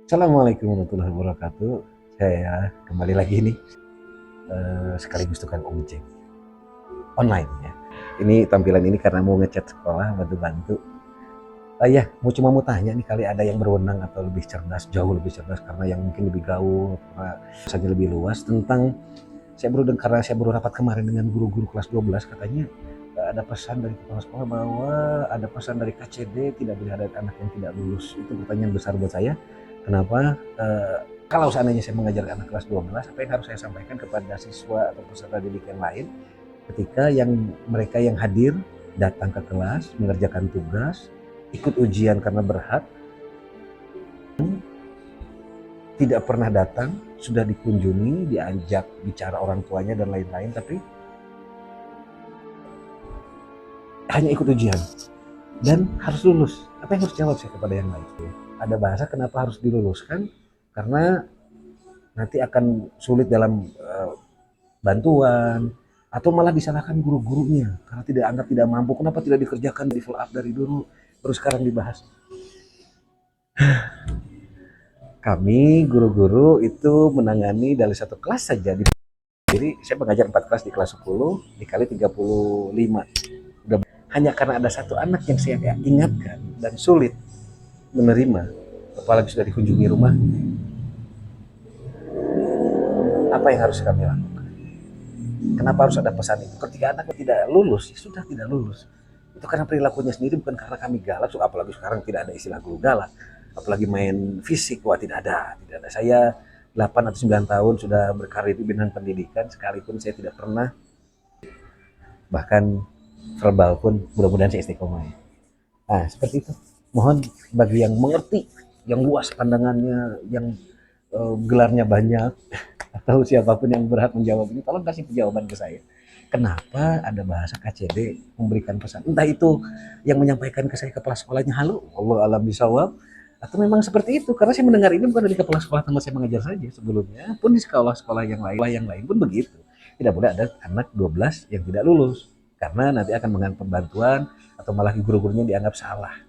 Assalamualaikum warahmatullahi wabarakatuh. Saya kembali lagi nih sekaligus tukang ojek online ya. Ini tampilan ini karena mau ngechat sekolah bantu-bantu. Ya, mau tanya nih kali ada yang berwenang atau lebih cerdas, jauh lebih cerdas karena yang mungkin lebih gaul, karena misalnya lebih luas tentang saya baru dengar karena saya baru rapat kemarin dengan guru-guru kelas 12 katanya ada pesan dari kepala sekolah bahwa ada pesan dari KCD tidak boleh ada anak yang tidak lulus. Itu pertanyaan besar buat saya. Kenapa kalau seandainya saya mengajar anak kelas 12, apa yang harus saya sampaikan kepada siswa atau peserta didik yang lain ketika mereka yang hadir datang ke kelas, mengerjakan tugas, ikut ujian karena berhak, tidak pernah datang, sudah dikunjungi, diajak bicara orang tuanya dan lain-lain, tapi hanya ikut ujian dan harus lulus. Apa yang harus jawab saya kepada yang lain? Ada bahasa kenapa harus diluluskan? Karena nanti akan sulit dalam bantuan atau malah disalahkan guru-gurunya karena tidak anggap tidak mampu. Kenapa tidak dikerjakan di follow up dari dulu baru sekarang dibahas? Kami guru-guru itu menangani dari satu kelas saja. Jadi saya mengajar 4 kelas di kelas 10 dikali 35. Udah, hanya karena ada satu anak yang saya ingatkan dan sulit menerima, apalagi sudah dikunjungi rumah, apa yang harus kami lakukan? Kenapa harus ada pesan itu? Ketika anaknya tidak lulus, ya sudah tidak lulus. Itu karena perilakunya sendiri, bukan karena kami galak. Apalagi sekarang tidak ada istilah guru galak. Apalagi main fisik, wah tidak ada. Tidak ada. Saya 8 atau 9 tahun sudah berkarir di bidang pendidikan, sekalipun saya tidak pernah, bahkan verbal pun mudah-mudahan saya istiqomah ya. Nah, seperti itu. Mohon bagi yang mengerti, yang luas pandangannya, yang gelarnya banyak, atau siapapun yang berhak menjawab ini, tolong kasih jawaban ke saya. Kenapa ada bahasa KCD memberikan pesan? Entah itu yang menyampaikan ke saya kepala sekolahnya, halo, Allah alam bisawab, atau memang seperti itu. Karena saya mendengar ini bukan dari kepala sekolah tempat saya mengajar saja sebelumnya, pun di sekolah-sekolah yang lain pun begitu. Tidak boleh ada anak 12 yang tidak lulus. Karena nanti akan menganggap pembantuan atau malah guru-gurunya dianggap salah.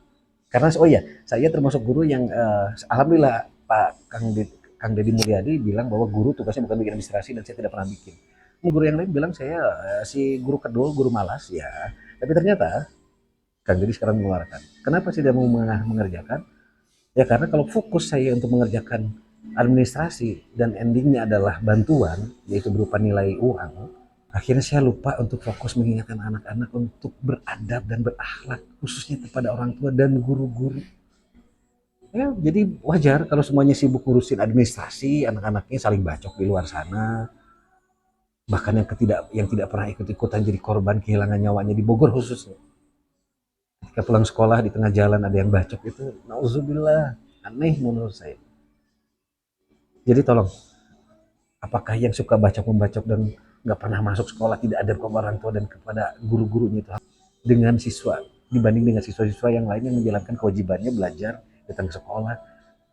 Karena oh ya, saya termasuk guru yang alhamdulillah Pak Kang Deddy Mulyadi bilang bahwa guru tugasnya bukan bikin administrasi dan saya tidak pernah bikin. Guru yang lain bilang saya si guru kedua, guru malas ya. Tapi ternyata Kang Deddy sekarang mengeluarkan. Kenapa saya tidak mau mengerjakan? Ya karena kalau fokus saya untuk mengerjakan administrasi dan endingnya adalah bantuan, yaitu berupa nilai uang, akhirnya saya lupa untuk fokus mengingatkan anak-anak untuk beradab dan berakhlak, khususnya kepada orang tua dan guru-guru. Ya, jadi wajar kalau semuanya sibuk ngurusin administrasi, anak-anaknya saling bacok di luar sana. Bahkan yang tidak pernah ikut-ikutan jadi korban kehilangan nyawanya di Bogor khususnya. Ketika pulang sekolah di tengah jalan ada yang bacok itu, nauzubillah, aneh menurut saya. Jadi tolong, apakah yang suka bacok-membacok dan nggak pernah masuk sekolah tidak ada kepada orang tua dan kepada guru-gurunya itu dengan siswa dibanding dengan siswa-siswa yang lain yang menjalankan kewajibannya belajar datang ke sekolah,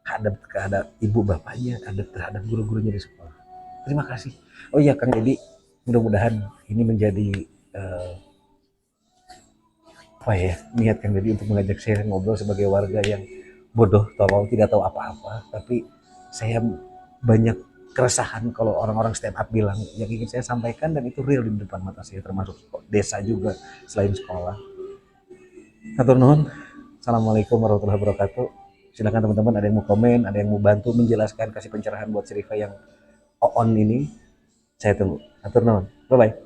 terhadap ibu bapaknya, terhadap guru-gurunya di sekolah. Terima kasih. Oh iya Kang Deddy, mudah-mudahan ini menjadi uh, apa ya, niat Kang Deddy untuk mengajak saya ngobrol sebagai warga yang bodoh, tolol, tidak tahu apa-apa. Tapi saya banyak keresahan kalau orang-orang stand up bilang yang ingin saya sampaikan dan itu real di depan mata saya, termasuk desa juga selain sekolah. Hatur nuhun. Assalamualaikum warahmatullahi wabarakatuh. Silakan teman-teman ada yang mau komen, ada yang mau bantu menjelaskan, kasih pencerahan buat Serifa yang on ini. Saya tunggu. Hatur nuhun. Bye bye.